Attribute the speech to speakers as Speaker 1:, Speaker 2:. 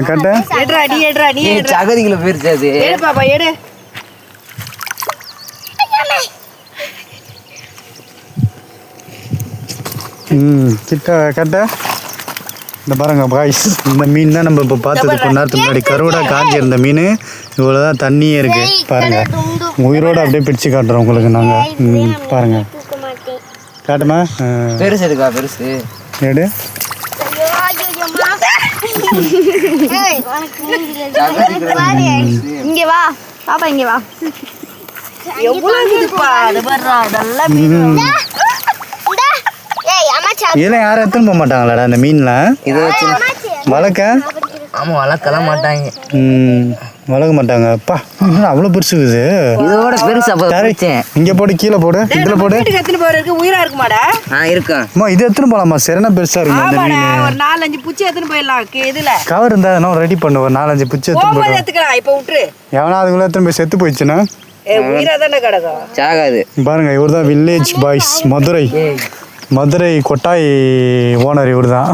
Speaker 1: கட்ட
Speaker 2: எடுறா நீ எடுறா நீ எடுறா
Speaker 3: சகதிக்குள்ள போயிருச்சு அது.
Speaker 2: எடு பாப்பா எடு.
Speaker 1: கிட்ட கட்ட இந்த பாருங்க பாய்ஸ், இந்த மீன் தான் நம்ம இப்போ பார்த்தது கொஞ்ச நேரத்துக்கு முன்னாடி கருவடா காஞ்சி இருந்த மீன். இவ்வளோதான் தண்ணியே இருக்கு பாருங்க. உயிரோட அப்படியே பிடிச்சு காட்டுறோம் உங்களுக்கு நாங்கள். பாருங்க காட்டுமா?
Speaker 3: பெருசு எடுக்கா பெருசு
Speaker 1: எடு.
Speaker 4: இங்க வா பாப்பா, இங்க வா.
Speaker 2: எவ்வளவு இருக்குதுப்பா, அது பாருடா நல்லா மீன்.
Speaker 1: இதெல்லாம் யாரும் எடுத்துன்னு போக மாட்டாங்களாடா அந்த மீன்லாம்?
Speaker 3: இதை வச்சு
Speaker 1: வளர்க்க?
Speaker 3: ஆமா வளர்க்கலாம் மாட்டாங்க.
Speaker 1: வளர்க்க மாட்டாங்க. அப்பா அவ்வளோ பெருசு இருக்குது.
Speaker 3: இதோட பெருசா போச்சேன்.
Speaker 1: இங்கே போடு, கீழே போடு, இதில் போடு.
Speaker 2: வீட்டுக்கு எடுத்துன்னு போறதுக்கு உயிரா இருக்குமாடா?
Speaker 3: இருக்கும்.
Speaker 1: அம்மா இது எடுத்துன்னு போகலாமா? சரியான பெருசா இருக்கு அந்த
Speaker 2: ஆமாடா,
Speaker 1: மீன்.
Speaker 2: ஒரு 4-5 புச்சி எடுத்துன்னு போயிடலாம் இதுல.
Speaker 1: கவர் இருந்தா அதெல்லாம் ரெடி பண்ணு. ஒரு 4-5 பிச்சு எடுத்துன்னு
Speaker 2: போகும்போது
Speaker 1: போயிடும்.
Speaker 2: எடுத்துக்கலாம், இப்ப விட்டுரு.
Speaker 1: எவனா அதுக்குள்ள எடுத்துன்னு போய் செத்து போயிடுச்சுன்னா
Speaker 2: உயிரா தானே கிடக்கும்.
Speaker 3: சாகாது.
Speaker 1: பாருங்க, இவர் தான் வில்லேஜ் பாய்ஸ், மதுரை கொட்டாய் ஓனர் இவர் தான்.